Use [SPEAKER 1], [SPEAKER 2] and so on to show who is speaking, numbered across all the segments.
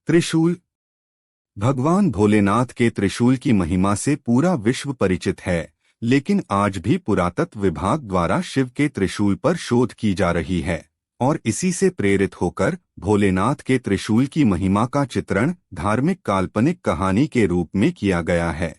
[SPEAKER 1] त्रिशूल। भगवान भोलेनाथ के त्रिशूल की महिमा से पूरा विश्व परिचित है, लेकिन आज भी पुरातत्व विभाग द्वारा शिव के त्रिशूल पर शोध की जा रही है और इसी से प्रेरित होकर भोलेनाथ के त्रिशूल की महिमा का चित्रण धार्मिक काल्पनिक कहानी के रूप में किया गया है।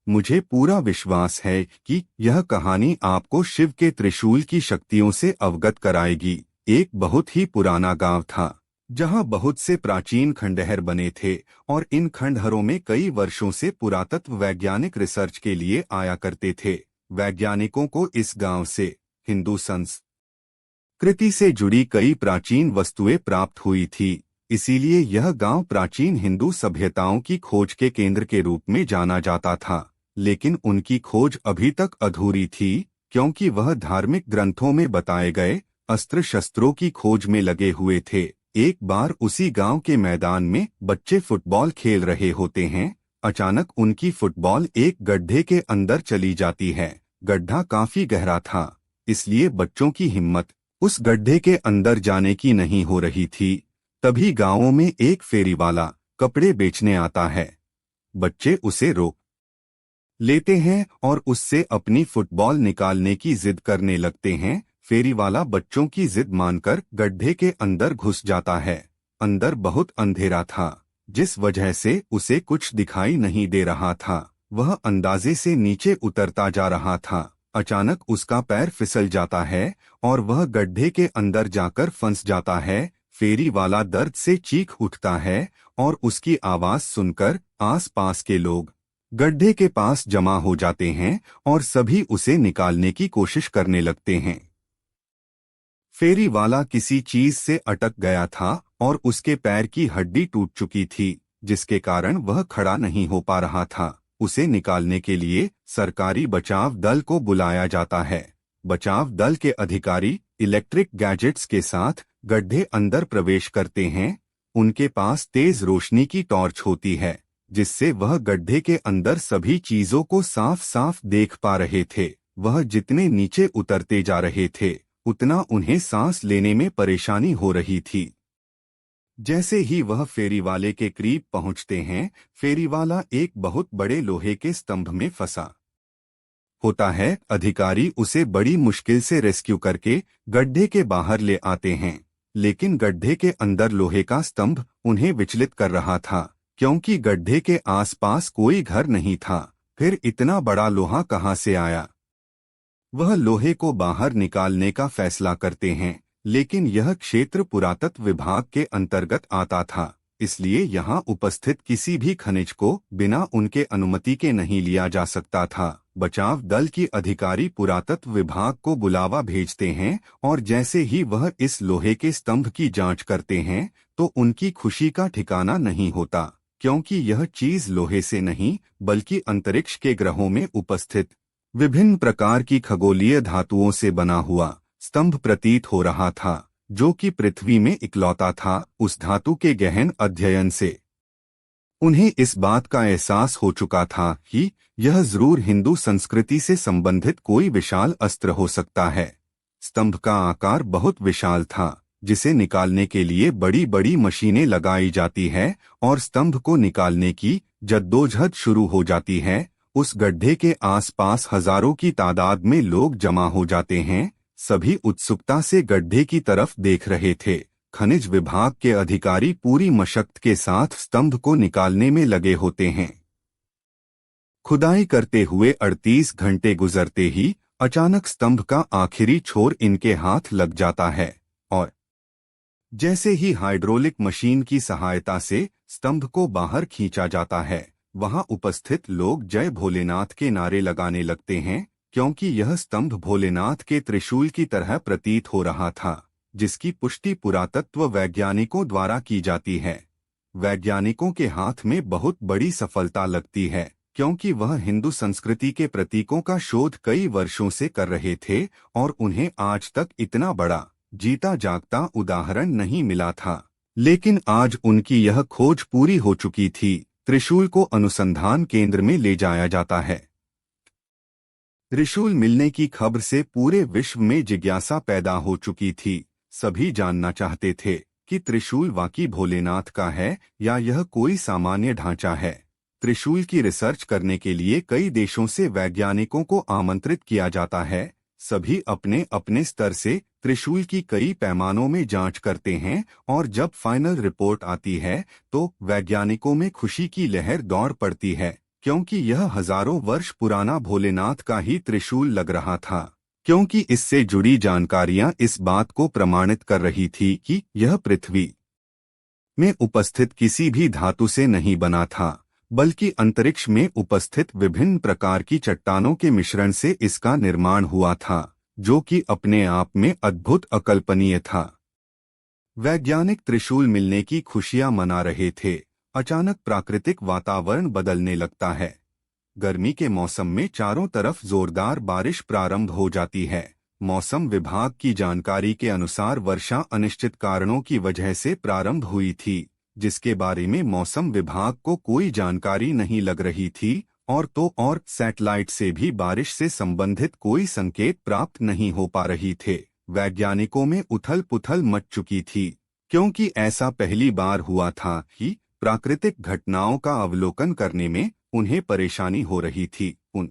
[SPEAKER 1] मुझे पूरा विश्वास है कि यह कहानी आपको शिव के त्रिशूल की शक्तियों से अवगत कराएगी। एक बहुत ही पुराना गांव था जहां बहुत से प्राचीन खंडहर बने थे और इन खंडहरों में कई वर्षों से पुरातत्व वैज्ञानिक रिसर्च के लिए आया करते थे। वैज्ञानिकों को इस गांव से हिंदू संस्कृति से जुड़ी कई प्राचीन वस्तुएं प्राप्त हुई थी, इसीलिए यह गांव प्राचीन हिंदू सभ्यताओं की खोज के केंद्र के रूप में जाना जाता था। लेकिन उनकी खोज अभी तक अधूरी थी, क्योंकि वह धार्मिक ग्रंथों में बताए गए अस्त्र शस्त्रों की खोज में लगे हुए थे। एक बार उसी गांव के मैदान में बच्चे फुटबॉल खेल रहे होते हैं। अचानक उनकी फुटबॉल एक गड्ढे के अंदर चली जाती है। गड्ढा काफी गहरा था, इसलिए बच्चों की हिम्मत उस गड्ढे के अंदर जाने की नहीं हो रही थी। तभी गांवों में एक फेरी वाला कपड़े बेचने आता है। बच्चे उसे रोक लेते हैं और उससे अपनी फुटबॉल निकालने की जिद करने लगते हैं। फेरी वाला बच्चों की जिद मानकर गड्ढे के अंदर घुस जाता है। अंदर बहुत अंधेरा था, जिस वजह से उसे कुछ दिखाई नहीं दे रहा था। वह अंदाजे से नीचे उतरता जा रहा था। अचानक उसका पैर फिसल जाता है और वह गड्ढे के अंदर जाकर फंस जाता है। फेरी वाला दर्द से चीख उठता है और उसकी आवाज सुनकर आस-पास के लोग गड्ढे के पास जमा हो जाते हैं और सभी उसे निकालने की कोशिश करने लगते हैं। फेरी वाला किसी चीज से अटक गया था और उसके पैर की हड्डी टूट चुकी थी, जिसके कारण वह खड़ा नहीं हो पा रहा था। उसे निकालने के लिए सरकारी बचाव दल को बुलाया जाता है। बचाव दल के अधिकारी इलेक्ट्रिक गैजेट्स के साथ गड्ढे अंदर प्रवेश करते हैं। उनके पास तेज रोशनी की टॉर्च होती है, जिससे वह गड्ढे के अंदर सभी चीजों को साफ साफ देख पा रहे थे। वह जितने नीचे उतरते जा रहे थे, उतना उन्हें सांस लेने में परेशानी हो रही थी। जैसे ही वह फेरी वाले के करीब पहुंचते हैं, फेरी वाला एक बहुत बड़े लोहे के स्तंभ में फंसा होता है। अधिकारी उसे बड़ी मुश्किल से रेस्क्यू करके गड्ढे के बाहर ले आते हैं, लेकिन गड्ढे के अंदर लोहे का स्तंभ उन्हें विचलित कर रहा था, क्योंकि गड्ढे के आसपास कोई घर नहीं था। फिर इतना बड़ा लोहा कहां से आया? वह लोहे को बाहर निकालने का फैसला करते हैं, लेकिन यह क्षेत्र पुरातत्व विभाग के अंतर्गत आता था, इसलिए यहां उपस्थित किसी भी खनिज को बिना उनके अनुमति के नहीं लिया जा सकता था। बचाव दल की अधिकारी पुरातत्व विभाग को बुलावा भेजते हैं और जैसे ही वह इस लोहे के स्तंभ की जांच करते हैं, तो उनकी खुशी का ठिकाना नहीं होता, क्योंकि यह चीज लोहे से नहीं बल्कि अंतरिक्ष के ग्रहों में उपस्थित विभिन्न प्रकार की खगोलीय धातुओं से बना हुआ स्तंभ प्रतीत हो रहा था, जो कि पृथ्वी में इकलौता था। उस धातु के गहन अध्ययन से उन्हें इस बात का एहसास हो चुका था कि यह जरूर हिंदू संस्कृति से संबंधित कोई विशाल अस्त्र हो सकता है। स्तंभ का आकार बहुत विशाल था, जिसे निकालने के लिए बड़ी बड़ी मशीनें लगाई जाती है और स्तंभ को निकालने की जद्दोजहद शुरू हो जाती है। उस गड्ढे के आसपास हजारों की तादाद में लोग जमा हो जाते हैं। सभी उत्सुकता से गड्ढे की तरफ देख रहे थे। खनिज विभाग के अधिकारी पूरी मशक्कत के साथ स्तंभ को निकालने में लगे होते हैं। खुदाई करते हुए 38 घंटे गुजरते ही अचानक स्तंभ का आखिरी छोर इनके हाथ लग जाता है और जैसे ही हाइड्रोलिक मशीन की सहायता से स्तंभ को बाहर खींचा जाता है, वहां उपस्थित लोग जय भोलेनाथ के नारे लगाने लगते हैं, क्योंकि यह स्तंभ भोलेनाथ के त्रिशूल की तरह प्रतीत हो रहा था, जिसकी पुष्टि पुरातत्व वैज्ञानिकों द्वारा की जाती है। वैज्ञानिकों के हाथ में बहुत बड़ी सफलता लगती है, क्योंकि वह हिंदू संस्कृति के प्रतीकों का शोध कई वर्षों से कर रहे थे और उन्हें आज तक इतना बड़ा जीता जागता उदाहरण नहीं मिला था। लेकिन आज उनकी यह खोज पूरी हो चुकी थी। त्रिशूल को अनुसंधान केंद्र में ले जाया जाता है। त्रिशूल मिलने की खबर से पूरे विश्व में जिज्ञासा पैदा हो चुकी थी। सभी जानना चाहते थे कि त्रिशूल वाकई भोलेनाथ का है या यह कोई सामान्य ढांचा है। त्रिशूल की रिसर्च करने के लिए कई देशों से वैज्ञानिकों को आमंत्रित किया जाता है। सभी अपने अपने स्तर से त्रिशूल की कई पैमानों में जांच करते हैं और जब फाइनल रिपोर्ट आती है तो वैज्ञानिकों में खुशी की लहर दौड़ पड़ती है, क्योंकि यह हजारों वर्ष पुराना भोलेनाथ का ही त्रिशूल लग रहा था। क्योंकि इससे जुड़ी जानकारियां इस बात को प्रमाणित कर रही थी कि यह पृथ्वी में उपस्थित किसी भी धातु से नहीं बना था, बल्कि अंतरिक्ष में उपस्थित विभिन्न प्रकार की चट्टानों के मिश्रण से इसका निर्माण हुआ था, जो कि अपने आप में अद्भुत अकल्पनीय था। वैज्ञानिक त्रिशूल मिलने की खुशियां मना रहे थे। अचानक प्राकृतिक वातावरण बदलने लगता है। गर्मी के मौसम में चारों तरफ जोरदार बारिश प्रारंभ हो जाती है। मौसम विभाग की जानकारी के अनुसार वर्षा अनिश्चित कारणों की वजह से प्रारंभ हुई थी, जिसके बारे में मौसम विभाग को कोई जानकारी नहीं लग रही थी, और सैटेलाइट से भी बारिश से संबंधित कोई संकेत प्राप्त नहीं हो पा रही थे। वैज्ञानिकों में उथल पुथल मच चुकी थी, क्योंकि ऐसा पहली बार हुआ था कि प्राकृतिक घटनाओं का अवलोकन करने में उन्हें परेशानी हो रही थी। उन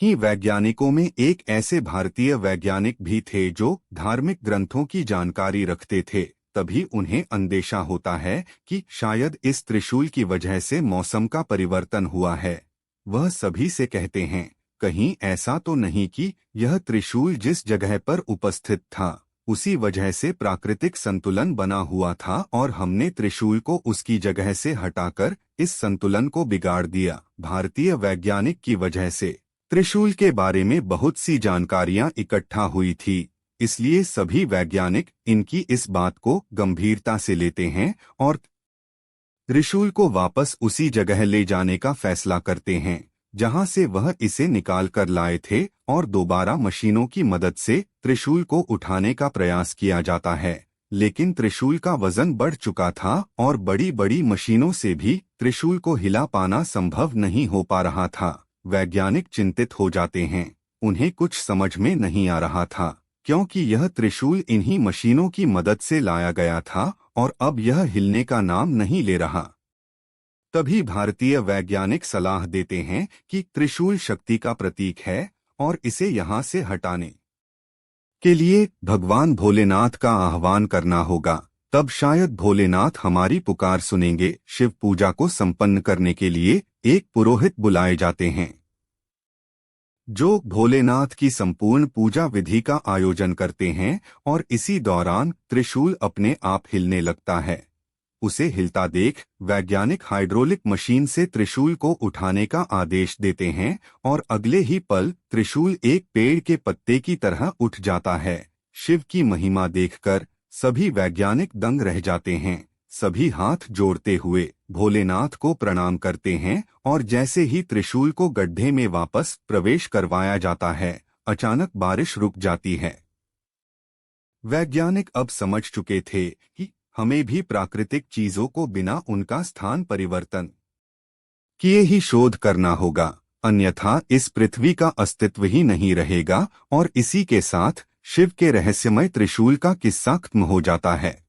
[SPEAKER 1] ही वैज्ञानिकों में एक ऐसे भारतीय वैज्ञानिक भी थे जो धार्मिक ग्रंथों की जानकारी रखते थे। तभी उन्हें अंदेशा होता है कि शायद इस त्रिशूल की वजह से मौसम का परिवर्तन हुआ है। वह सभी से कहते हैं, कहीं ऐसा तो नहीं कि यह त्रिशूल जिस जगह पर उपस्थित था उसी वजह से प्राकृतिक संतुलन बना हुआ था और हमने त्रिशूल को उसकी जगह से हटाकर इस संतुलन को बिगाड़ दिया। भारतीय वैज्ञानिक की वजह से त्रिशूल के बारे में बहुत सी जानकारियां इकट्ठा हुई थी, इसलिए सभी वैज्ञानिक इनकी इस बात को गंभीरता से लेते हैं और त्रिशूल को वापस उसी जगह ले जाने का फैसला करते हैं जहां से वह इसे निकाल कर लाए थे, और दोबारा मशीनों की मदद से त्रिशूल को उठाने का प्रयास किया जाता है। लेकिन त्रिशूल का वजन बढ़ चुका था और बड़ी बड़ी मशीनों से भी त्रिशूल को हिला पाना संभव नहीं हो पा रहा था। वैज्ञानिक चिंतित हो जाते हैं। उन्हें कुछ समझ में नहीं आ रहा था, क्योंकि यह त्रिशूल इन्हीं मशीनों की मदद से लाया गया था और अब यह हिलने का नाम नहीं ले रहा। तभी भारतीय वैज्ञानिक सलाह देते हैं कि त्रिशूल शक्ति का प्रतीक है और इसे यहाँ से हटाने के लिए भगवान भोलेनाथ का आह्वान करना होगा। तब शायद भोलेनाथ हमारी पुकार सुनेंगे। शिव पूजा को संपन्न करने के लिए एक पुरोहित बुलाए जाते हैं, जो भोलेनाथ की संपूर्ण पूजा विधि का आयोजन करते हैं, और इसी दौरान त्रिशूल अपने आप हिलने लगता है। उसे हिलता देख वैज्ञानिक हाइड्रोलिक मशीन से त्रिशूल को उठाने का आदेश देते हैं और अगले ही पल त्रिशूल एक पेड़ के पत्ते की तरह उठ जाता है। शिव की महिमा देखकर सभी वैज्ञानिक दंग रह जाते हैं। सभी हाथ जोड़ते हुए भोलेनाथ को प्रणाम करते हैं और जैसे ही त्रिशूल को गड्ढे में वापस प्रवेश करवाया जाता है, अचानक बारिश रुक जाती है। वैज्ञानिक अब समझ चुके थे कि हमें भी प्राकृतिक चीजों को बिना उनका स्थान परिवर्तन किए ही शोध करना होगा, अन्यथा इस पृथ्वी का अस्तित्व ही नहीं रहेगा। और इसी के साथ शिव के रहस्यमय त्रिशूल का किस्सा खत्म हो जाता है।